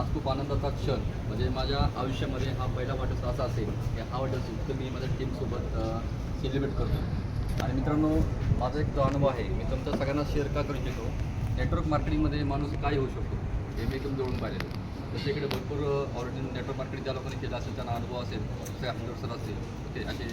आज खूप आनंदाचा क्षण म्हणजे माझ्या आयुष्यामध्ये हा पहिला वाढदिवस असा असेल की हा वाढदिवस तर मी माझ्या टीमसोबत सेलिब्रेट करतो. आणि मित्रांनो, माझा एक जो अनुभव आहे मी तुमच्या सगळ्यांना शेअर का करू इच्छितो. नेटवर्क मार्केटिंगमध्ये माणूस काय होऊ शकतो हे मी एकदम जवळून पाहिलेलं. जसं इकडे भरपूर ऑलरेडी नेटवर्क मार्केटिंग ज्या लोकांनी केलं असेल त्यांना अनुभव असेल. जसे हंडर सर असतील, ते असे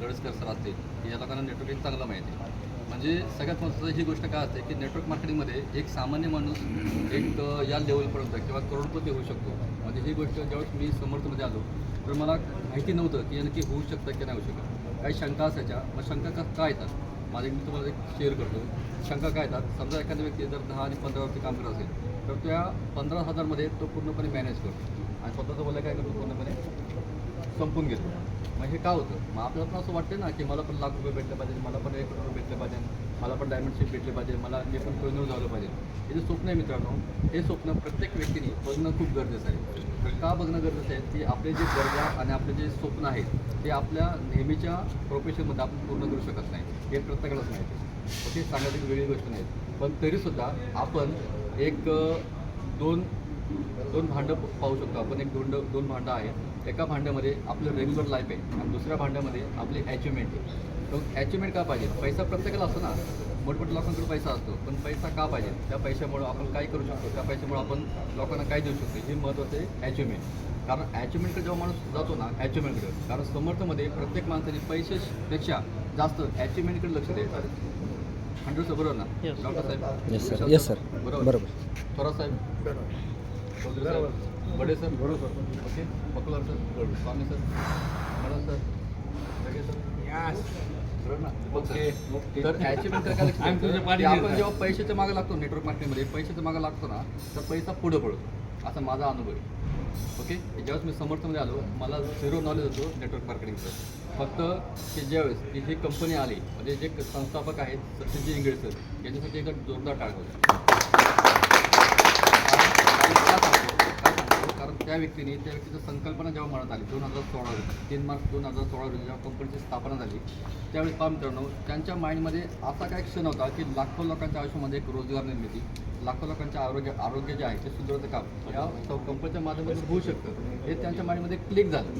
गडसकर सर असतील की या लोकांना नेटवर्किंग चांगलं माहिती आहे. म्हणजे सगळ्यात महत्त्वाचं ही गोष्ट काय असते की नेटवर्क मार्केटिंगमध्ये एक सामान्य माणूस एक या लेवलपर्यंत किंवा करोडपती होऊ शकतो. म्हणजे ही गोष्ट ज्यावेळेस मी समर्थमध्ये आलो तर मला माहिती नव्हतं की नक्की होऊ शकतं की नाही होऊ शकत. काही शंका असायच्या. मग शंका का येतात माझे मी तुम्हाला एक शेअर करतो. शंका काय येतात, समजा एखादा व्यक्ती जर 10 आणि 15 वरती काम करत असेल तर त्या 15,000मध्ये तो पूर्णपणे मॅनेज करतो आणि स्वतःचं बोलाय काय करतो पूर्णपणे संपून घेतो. मग हे का होतं? मग आपल्याला पण असं वाटतं ना की मला पण लाख रुपये भेटले पाहिजे, मला पण 1 करोड भेटले पाहिजे, मला पण डायमंड शिप भेटले पाहिजे, मला मी पण ट्रेनर झालं पाहिजे. हे जे स्वप्न आहे मित्रांनो, हे स्वप्न प्रत्येक व्यक्तीने बघणं खूप गरजेचं आहे. तर का बघणं गरजेचं आहे की आपले जे गरजा आणि आपले जे स्वप्न आहेत ते आपल्या नेहमीच्या प्रोफेशनमध्ये आपण पूर्ण करू शकत नाही. हे प्रत्येकालाच माहिती आहे. ओके, सांगायची वेगळी गोष्ट नाही. पण तरीसुद्धा आपण एक दोन भांडं पाहू शकतो. आपण एक दोन भांडं आहे. एका भांड्यामध्ये आपलं रेग्युलर लाईफ आहे आणि दुसऱ्या भांड्यामध्ये आपली अचिव्हमेंट आहे. तर अचिव्हमेंट का पाहिजे? पैसा प्रत्येकाला असतो ना. मोठमोठ्या लोकांकडे पैसा असतो, पण पैसा का पाहिजे? त्या पैशामुळं आपण काय करू शकतो, त्या पैशामुळे आपण लोकांना काय देऊ शकतो, हे महत्त्वाचं आहे अचिव्हमेंट. कारण अचिव्हमेंटकडे जेव्हा माणूस जातो ना अचिव्हमेंटकडे, कारण समर्थमध्ये प्रत्येक माणसाने पैशापेक्षा जास्त अचिव्हमेंटकडे लक्ष द्यायचं. 100% बरोबर ना डॉक्टर साहेब? येस सर बरोबर. थोरात साहेब, चौधरी साहेब, बडे सर, बरोबर. ओके, पकलार सर, स्वामी सर, मडा सर, लगे सर, बरोबर ना? ओके. तर अचिव्हमेंट काय लक्ष आपण जेव्हा पैशाच्या मागे लागतो नेटवर्क मार्केटिंगमध्ये, पैशाच्या मागे लागतो ना तर पैसा पुढे पडतो. असा माझा अनुभव आहे. ओके, ज्यावेळेस मी समर्थमध्ये आलो मला 0 नॉलेज होतं नेटवर्क मार्केटिंगचं. फक्त की ज्यावेळेस की ही कंपनी आली म्हणजे जे संस्थापक आहेत सचिनजी इंगळे सर यांच्यासाठी एक जोरदार टाळ्या होता. कारण त्या व्यक्तीची संकल्पना जेव्हा मनात आली 2016 रोजी 3 मार्च 2016 रोजी जेव्हा कंपनीची स्थापना झाली त्यावेळेस पहा मित्रांनो, त्यांच्या माइंडमध्ये असा काय क्षण होता की लाखो लोकांच्या आयुष्यामध्ये एक रोजगार निर्मिती, लाखो लोकांच्या आरोग्य जे आहे ते सुधारतं काम या कंपनीच्या माध्यमातून होऊ शकतं हे त्यांच्या माइंडमध्ये क्लिक झालं.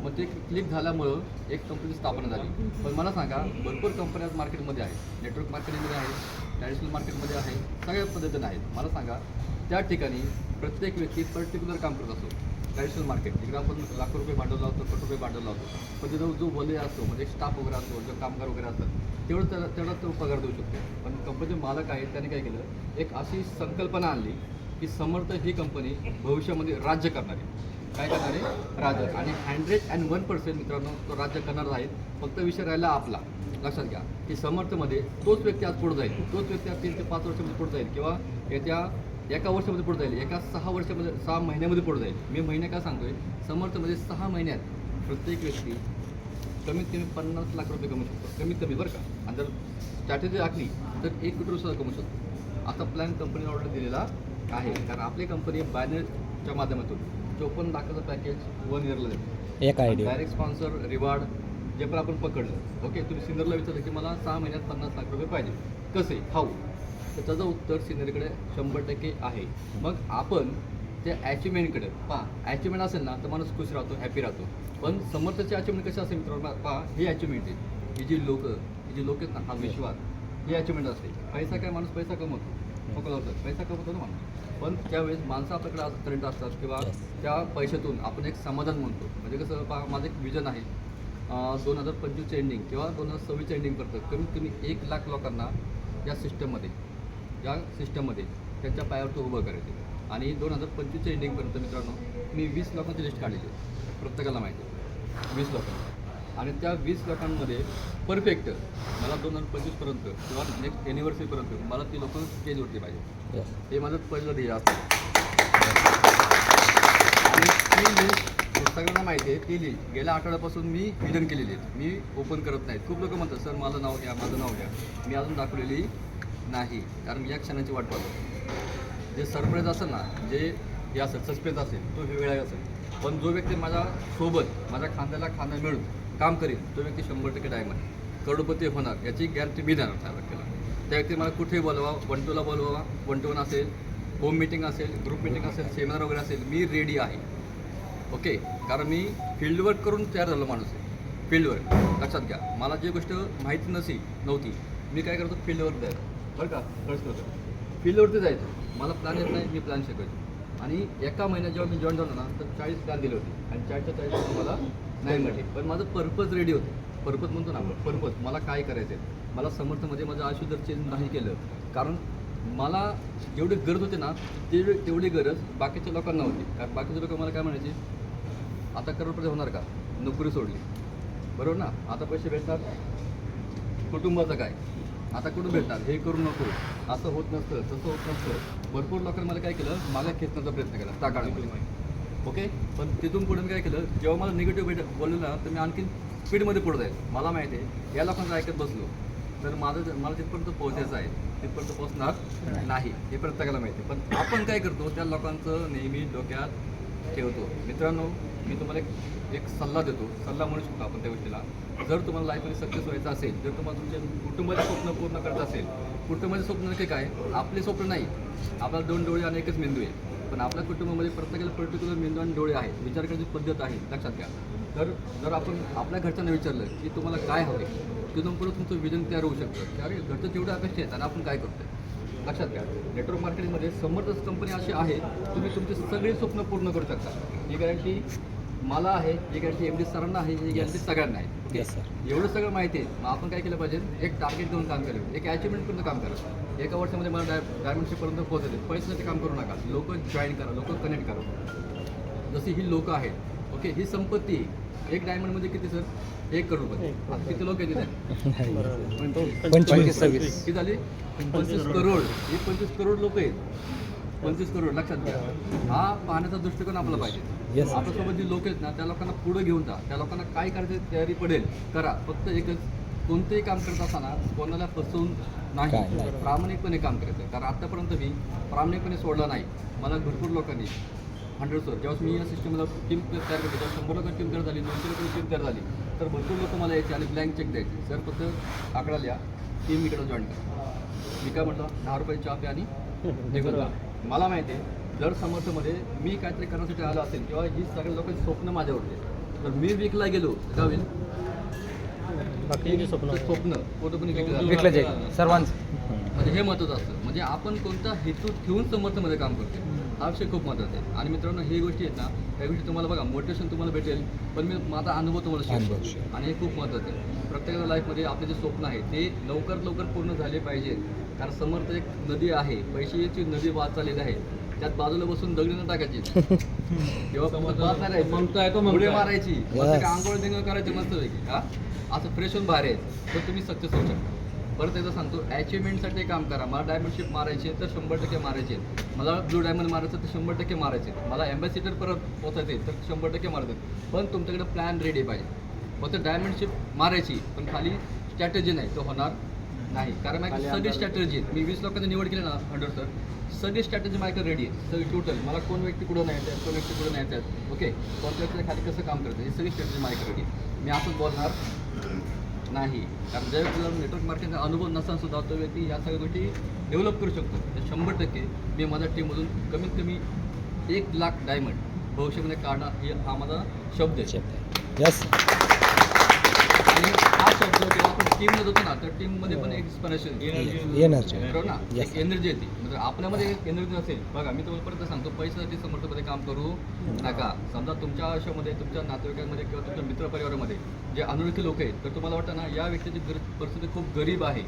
मग ते क्लिक झाल्यामुळं एक कंपनी स्थापना झाली. पण मला सांगा, भरपूर कंपन्या मार्केटमध्ये आहेत, नेटवर्क मार्केटिंगमध्ये आहेत, ट्रॅडिशनल मार्केटमध्ये आहे, सगळ्या पद्धतीने आहेत. मला सांगा, त्या ठिकाणी प्रत्येक व्यक्ती पर्टिक्युलर काम करत असतो. ट्रॅडिशनल मार्केट तिकडे आपण लाखो रुपये भांडवल लावतो, कोटी रुपये भांडवल लावतो, पण तिथं जो वलय असतो म्हणजे स्टाफ वगैरे असतो, जो कामगार वगैरे असतात तेवढा तो पगार देऊ शकतो. पण कंपनीचे मालक आहेत त्याने काय केलं, एक अशी संकल्पना आणली की समर्थ ही कंपनी भविष्यामध्ये राज्य करणार आहे. काय करणार आहे? राज्य. आणि 101% मित्रांनो तो राज्य करणार आहेत. फक्त विषय राहिला आपला. लक्षात घ्या की समर्थमध्ये तोच व्यक्ती आज पुढे जाईल, तोच व्यक्ती आज 3 ते 5 वर्षामध्ये पुढे जाईल किंवा येत्या एका वर्षामध्ये पुढे जाईल, एका 6 वर्षामध्ये 6 महिन्यामध्ये पुढे जाईल. मी महिने काय सांगतोय, समर्थमध्ये 6 महिन्यात प्रत्येक व्यक्ती कमीत कमी 50 लाख रुपये कमवू शकतो, कमीत कमी बरं का. आणि जर स्ट्रॅटेजी आखली तर 1 कोटी रुपये कमवू शकतो. असा प्लॅन कंपनीने ऑर्डर दिलेला आहे. कारण आपली कंपनी बॅनरच्या माध्यमातून 54 लाखाचं पॅकेज 1 इयरला देतो. एक आयडिया डायरेक्ट स्पॉन्सर रिवॉर्ड जे पण आपण पकडलं. ओके, तुम्ही सिनियरला विचारलं की मला 6 महिन्यात 50 लाख रुपये पाहिजे, कसे हाऊ, तर त्याचं उत्तर सिनियरकडे 100% आहे. मग आपण त्या अचिव्हमेंटकडे पहा. अचिव्हमेंट असेल ना तर माणूस खुश राहतो, हॅपी राहतो. पण समर्थाची अचिव्हमेंट कशी असेल मित्रांनो पहा, ही अचिव्हमेंट आहे. ही जी लोक आहेत ना, हा विश्वास, ही अचिव्हमेंट असते. पैसा काय, माणूस पैसा कमवतो, पकडवतात पैसा कमवतो ना माणूस. पण त्यावेळेस माणसं आपल्याकडे करंट असतात किंवा त्या पैशातून आपण एक समाधान म्हणतो. म्हणजे कसं पहा, माझं एक विजन आहे 2025 एंडिंग किंवा 2026 एंडिंगपर्यंत कमीत कमी 1 लाख लोकांना या सिस्टममध्ये त्यांच्या पायावर उभं करायचं. आणि 2025 एंडिंगपर्यंत मित्रांनो मी 20 लोकांची लिस्ट काढलेली आहे. प्रत्येकाला माहिती आहे 20 लोकांना. आणि त्या 20 लोकांमध्ये परफेक्ट मला 2025पर्यंत किंवा नेक्स्ट एनिव्हर्सरीपर्यंत मला ती लोकं स्टेजवरती पाहिजे. हे माझं पहिलं ध्येय असतं. आणि ती लिस्ट सगळ्यांना माहिती आहे. ती लिस्ट गेल्या आठवड्यापासून मी हिडन केलेली आहे, मी ओपन करत नाही. खूप लोक म्हणतात सर माझं नाव घ्या, माझं नाव घ्या. मी अजून दाखवलेली नाही, कारण मी या क्षणाची वाट पाहतो. जे सरप्राईज असेल ना, जे हे असेल सस्पेन्स असेल तो हे वेळा असेल. पण जो व्यक्ती माझ्यासोबत माझ्या खांद्याला खांदा मिळून काम करेल तो व्यक्ती 100% डायमंड करोडपती होणार याची गॅरंटी मी देणार त्या व्यक्तीला. त्या व्यक्ती मला कुठेही बोलवा, 1-2ला बोलवा, 1-to-1 असेल, होम मीटिंग असेल, ग्रुप मीटिंग असेल, सेमिनार वगैरे असेल, मी रेडी आहे. ओके, कारण मी फील्डवर्क करून तयार झालो माणूस आहे. फील्डवर्क लक्षात घ्या. मला जी गोष्ट माहिती नव्हती मी काय करतो, फील्डवर्क द्यायचं बरं का, खर्च करतो. फील्डवरती जायचं, मला प्लॅन येत नाही, मी प्लॅन शिकायचो. आणि एका महिन्यात जेव्हा मी जॉईन झालो ना, तर 40 प्लॅन दिले होते आणि 40च्या मला नाही म्हटले. पण माझं पर्पज रेडी होतं. पर्पज म्हणतो ना आपण, पर्पज मला काय करायचं आहे. मला समर्थमध्ये माझं आयुष्य जर चेंज नाही केलं, कारण मला जेवढी गरज होती ना तेवढी गरज बाकीच्या लोकांना होती. कारण बाकीचे लोक मला काय म्हणायचे, आता करोडपती होणार का, नोकरी सोडली, बरोबर ना, आता पैसे भेटणार, कुटुंबाचं काय, आता कुठून भेटणार, हे करू नको, असं होत नसतं, तसं होत नसतं. भरपूर लोकांनी मला काय केलं, मागे खेचण्याचा प्रयत्न केला त्या काळामध्ये. ओके, पण तिथून पुढे मी काय केलं, जेव्हा मला निगेटिव्ह बोललं ना, तर मी आणखी स्पीडमध्ये पुढे जाईल. मला माहिती आहे या लोकांचं ऐकत बसलो तर मला तिथपर्यंत पोहोचायचं आहे, तिथपर्यंत पोहोचणार नाही, हे प्रत्येकाला माहिती आहे. पण आपण काय करतो, त्या लोकांचं नेहमी डोक्यात ठेवतो. मित्रांनो, मी तुम्हाला एक सल्ला देतो, सल्ला म्हणू शकतो आपण त्या गोष्टीला. जर तुम्हाला लाईफमध्ये सक्सेस व्हायचं असेल, जर तुम्हाला तुमच्या कुटुंबाचे स्वप्न पूर्ण करायचं असेल, कुटुंबाचे स्वप्न नक्की काय, आपले स्वप्न नाही, आपल्याला 2 डोळे आणि एकच मेंदू आहे. पण आपल्या कुटुंबामध्ये प्रत्येकाला पर्टिक्युलर मेंदू आणि डोळे आहेत, विचार करण्याची पद्धत आहे, लक्षात घ्या. तर जर आपण आपल्या घरच्यांना विचारलं की तुम्हाला काय हवे, तिथून पुढे तुमचं विजन तयार होऊ शकतं की अरे घरचं तेवढं अपेक्षा आहेत आणि आपण काय करतोय. लक्षात घ्या, नेटवर्क मार्केटिंगमध्ये समर्थच कंपनी अशी आहे, तुम्ही तुमचे सगळे स्वप्न पूर्ण करू शकता. ही गॅरंटी मला आहे, ही गॅरंटी MD सरांना आहे, ही गॅरंटी सगळ्यांना आहे. ओके, एवढं सगळं माहिती आहे. मग आपण काय केलं पाहिजे, एक टार्गेट देऊन काम केलं, एक अचिव्हमेंटपर्यंत काम करा. एका वर्षामध्ये मला डायमंडशिपपर्यंत पोहोचायचे. पैशासाठी काम करू नका, लोक जॉईन करा, लोक कनेक्ट करा. जशी ही लोकं आहेत, ओके, ही संपत्ती आहे. एक डायमंडमध्ये किती सर, 1 करोड रुपये. आता किती लोक आहेत तिथे, 25 किती झाली, 25 करोड. हे 25 करोड लोक आहेत, 25 करोड. लक्षात घ्या, हा पाहण्याचा दृष्टिकोन आपला पाहिजे. आपल्यासोबत जी लोक आहेत ना, त्या लोकांना पुढे घेऊन जा, त्या लोकांना काय करायचं तयारी पडेल करा. फक्त एकच, कोणतेही काम करत असताना कोणाला फसवून नाही, प्रामाणिकपणे काम करायचं. कारण आत्तापर्यंत मी प्रामाणिकपणे सोडला नाही. मला भरपूर लोकांनी 100 सर, जेव्हा मी या सिस्टमला टीम तयार करतो, जेव्हा 100 लोकांची टीम तयार झाली, 200 लोकांची टीम तयार झाली, तर भरपूर लोक मला यायचे आणि ब्लँक चेक द्यायचे, सर फक्त आकडा लिहा, टीम इकडं जॉईन करा. मी काय म्हटलं, 10 रुपये चहा प्या आणि निघून जा. मला माहिती आहे, जर समर्थमध्ये मी काहीतरी करण्यासाठी आलो असेल किंवा ही सगळ्या लोकांची स्वप्न माझ्यावरती, तर मी विकला गेलो काय होईल, स्वप्न पूर्णपणे विकलं जाईल सर्वांचं. म्हणजे हे महत्त्वाचं असतं. म्हणजे आपण कोणता हेतू ठेवून समर्थमध्ये काम करतो, हा विषय खूप महत्त्वाचा आहे. आणि मित्रांनो, ही गोष्टी आहेत ना, या गोष्टी तुम्हाला बघा, मोटिवेशन तुम्हाला भेटेल, पण मी माझा अनुभव तुम्हाला शेअर, आणि हे खूप महत्त्वाचं आहे. प्रत्येकाच्या लाईफमध्ये आपले जे स्वप्न आहे ते लवकरात लवकर पूर्ण झाले पाहिजे. कारण समर्थ एक नदी आहे, पैशाची नदी वाहत चाललेली आहे, त्यात बाजूला बसून दगडी न टाकायची किंवा मुळे मारायची, आंघोळ दिंग करायची मस्त पैकी, हा असं फ्रेश होऊन बाहेर यायचं, तर तुम्ही सक्सेस होऊ शकता. परत एकदा सांगतो, अचिव्हमेंटसाठी काम करा. मला डायमंडशिप मारायची तर 100% मारायचे, मला ब्लू डायमंड मारायचं तर 100% मारायचे, मला ॲम्बॅसिडर परत पोचायचे तर 100% मारायचे. पण तुमच्याकडे प्लॅन रेडी पाहिजे. फक्त डायमंडशिप मारायची पण खाली स्ट्रॅटेजी नाही, तो होणार नाही. कारण माझी सगळी स्ट्रॅटेजी, मी 20 लोकांची निवड केली ना 100 सर, सगळी स्ट्रॅटेजी माझ्याकडे रेडी आहे, सगळी टोटल. मला कोण व्यक्ती कुठं नाही येतात, कोण व्यक्ती कुठं नाही येतात, ओके, कोणत्या खाली कसं काम करतं, ही सगळी स्ट्रॅटेजी माझ्याकडे रेडी आहे. मी असंच बोलणार नाही, कारण ज्या व्यक्तीला नेटवर्क मार्केटिंगचा अनुभव नसताना सुद्धा तो व्यक्ती ह्या सगळ्या गोष्टी डेव्हलप करू शकतो. तर 100% मी माझ्या टीममधून कमीत कमी 1 लाख डायमंड भविष्यामध्ये काढणार, हे हा माझा शब्द आहे. यस. आणि हा शब्द जेव्हा आपण टीममध्ये होतो ना, तर टीममध्ये पण एक इन्स्पिरेशन एनर्जी, बरोबर ना, एक एनर्जी येते. म्हणजे आपल्यामध्ये एक एनर्जी असेल, बघा मी तुम्हाला परत सांगतो, पैशासाठी समर्थमध्ये काम करू नका. समजा तुमच्या आयुष्यामध्ये, तुमच्या नातेवाईकांमध्ये किंवा तुमच्या मित्रपरिवारामध्ये जे अनोळखी लोक आहेत, तर तुम्हाला वाटतं ना या व्यक्तीची परिस्थिती खूप गरीब आहे,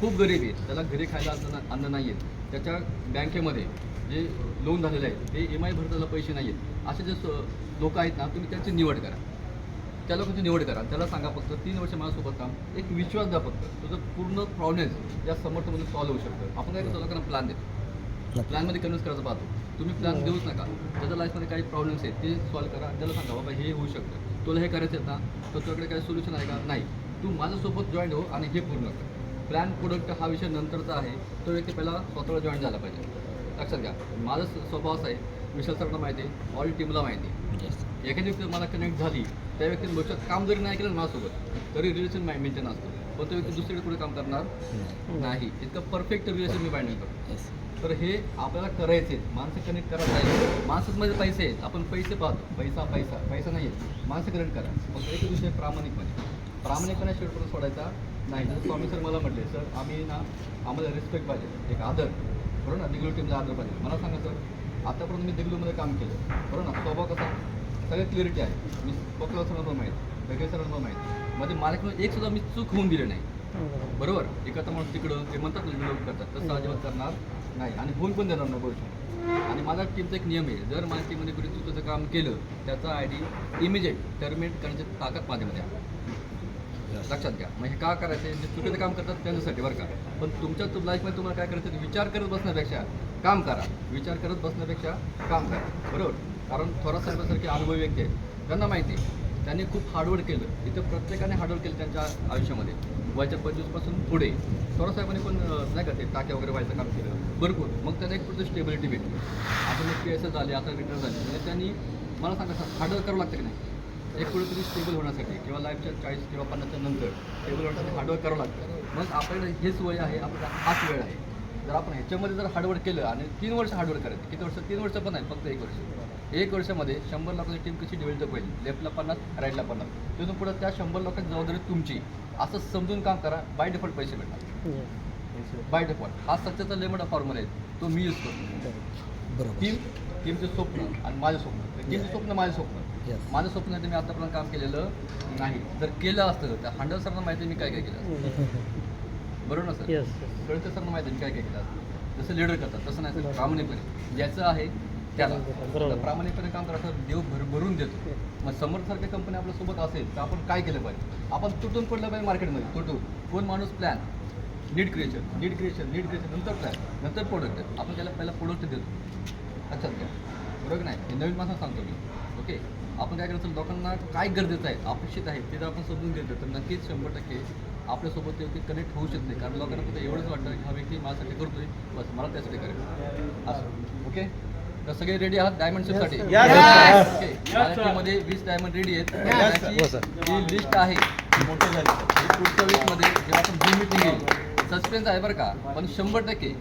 खूप गरीब आहे, त्याला घरी खायला अन्न नाही आहेत, त्याच्या बँकेमध्ये जे लोन झालेलं आहे ते EMI भरताना पैसे नाही आहेत, असे जे लोक आहेत ना, तुम्ही त्यांची निवड करा, त्या लोकांची निवड करा. त्याला सांगा फक्त 3 वर्ष माझ्यासोबत काम, एक विश्वास द्या, फक्त तुझं पूर्ण प्रॉब्लेम या समर्थमध्ये सॉल्व्ह होऊ शकतं. आपण काय करतो, लोकांना प्लॅन देतो, प्लॅनमध्ये कन्व्हिन्स करायचं पाहतो. तुम्ही प्लॅन देऊच नका. त्याच्या लाईफमध्ये काही प्रॉब्लेम्स आहेत ते सॉल्व्ह करा, त्याला सांगा बाबा हे होऊ शकतं, तुला हे करायचं आहे ना, तर तुझ्याकडे काही सोल्युशन आहे का, नाही, तू माझ्यासोबत जॉईन हो आणि हे पूर्ण कर. प्लॅन प्रोडक्ट हा विषय नंतरचा आहे, तो व्यक्ती पहिला स्वतःला जॉईन झाला पाहिजे. लक्षात घ्या, माझा स्वभाव असा आहे, विशाल सरांना माहिती आहे, ऑल टीमला माहिती आहे, एखादी व्यक्ती मला कनेक्ट झाली, त्या व्यक्तीने भविष्यात काम जरी नाही केलं माझ्यासोबत तरी रिलेशन मेंटेन असतं. पण तो व्यक्ती दुसरीकडे कुठे काम करणार नाही. इतकं परफेक्ट रिलेशन मी बाइंडिंग करतो. तर हे आपल्याला करायचे, माणसं कनेक्ट करायला पाहिजे. माणसामध्ये पैसे आहेत, आपण पैसे पाहतो, पैसा पैसा पैसा नाही आहे, माणसं कनेक्ट करा. फक्त एक विषय प्रामाणिकपणे शेवटपर्यंत सोडायचा नाही. जर स्वामी सर मला म्हटले, सर आम्ही ना आम्हाला रिस्पेक्ट पाहिजे, एक आदर, बरोबर ना, दिगलू टीमला आदर पाहिजे. मला सांगा सर, आतापर्यंत मी दिगलूमध्ये काम केलं, बरोबर ना, स्वभाव कसा, सगळ्यात क्लिअरिटी आहे. मी पकला सरांना माहीत, वेगळे सरांना माहीत, मध्ये माझ्याकडून एक सुद्धा मी चूक होऊन दिली नाही, बरोबर. एखादा माणूस तिकडं ते म्हणतात ना लोक करतात, तसं अजिबात करणार नाही आणि होऊन पण देणार नाही गोष्ट. आणि माझ्या टीमचा एक नियम आहे, जर माझ्या टीममध्ये कोणी चुकीचं काम केलं त्याचा ID इमिजिएट टर्मिनेट करण्याची ताकद माझ्यामध्ये आहे. लक्षात घ्या. मग हे का करायचं, जे चुकीचं काम करतात त्यांच्यासाठी बरं का. पण तुमच्या लाईफमध्ये तुम्हाला काय करायचं, विचार करत बसण्यापेक्षा काम करा, विचार करत बसण्यापेक्षा काम करा, बरोबर. कारण थोरात साहेबांसारखे अनुभवी व्यक्ती आहेत, त्यांना माहिती आहे, त्यांनी खूप हार्डवर्क केलं. इथं प्रत्येकाने हार्डवर्क केलं त्यांच्या आयुष्यामध्ये, वयाच्या 25पासून पुढे. थोरात साहेबांनी पण नाही का ते टाक्या वगैरे व्हायचं काम केलं भरपूर. मग त्यांना एक पुढचं स्टेबिलिटी भेटली. आता मग PSS झाले, आता रिटर्न झाले. म्हणजे त्यांनी मला सांगा सर, हार्डवर्क करावं लागतं की नाही. एक कुठेतरी स्टेबल होण्यासाठी किंवा लाईफच्या 40 किंवा 50च्या नंतर स्टेबल होण्यासाठी हार्डवर्क करावं लागतं. मग आपल्याकडे हेच वय आहे, आपल्याला हाच वेळ आहे. जर आपण ह्याच्यामध्ये जर हार्डवर्क केलं आणि 3 वर्ष हार्डवर्क करायचं, किती वर्ष, 3 वर्ष पण नाही, फक्त 1 वर्ष. 1 वर्षामध्ये 100 लोकांची टीम कशी डेव्हलप होईल, लेफ्टला 50, राईटला 50, तिथून पुढे त्या 100 लोकांची जबाबदारी तुमची, असं समजून काम करा. बाय डिफॉल्ट पैसे भेटणार, बाय डिफॉल्ट. हा सत्याचा लेमट फॉर्म्युला आहे, तो मी यूज करतो. टीमचे स्वप्न आणि माझे स्वप्न, टीमचे स्वप्न माझे स्वप्न. माझं स्वप्न आहे ते मी आतापर्यंत काम केलेलं नाही. जर केलं असतं तर 100 सरना माहिती आहे मी काय काय केलं असतं, बरोबर ना सर. कळतं सरना माहिती आहे मी काय काय केलं असतं. जसं लीडर करतात तसं नाही सर, प्रामाणिकपणे ज्याचं आहे त्याला प्रामाणिकपणे काम करायचं, देव भरून देतो. मग समर्थसारख्या कंपनी आपल्यासोबत असेल तर आपण काय केलं पाहिजे, आपण तुटून पडलं पाहिजे मार्केटमध्ये. तुटून कोण माणूस प्लॅन, नीड क्रिएशन नंतर प्लॅन, नंतर प्रोडक्ट. आपण त्याला पहिला प्रोडक्ट देतो, लक्षात घ्या, बरोबर नाही. हे नवीन माणसाला सांगतो मी, ओके. आपण काय करायचं, लोकांना काय गरजेचं आहे, अपेक्षित आहे ते जर आपण समजून घेतलं तर नक्कीच 100% आपल्यासोबत ते व्यक्ती कनेक्ट होऊ शकते. कारण लोकांना फक्त एवढंच वाटतं की हा व्यक्ती माझ्यासाठी करतोय, बस मला त्यासाठी करायचं असं, ओके. तर सगळे रेडी आहात डायमंडशिपसाठी? ओके. माझ्या टीममध्ये 20 डायमंड रेडी आहेत. ही लिस्ट आहे, मोठं झाली पुढच्या वीकमध्ये जेव्हा आपण झूम मीटिंग येईल. सस्पेन्स आहे बरं का, पण 100%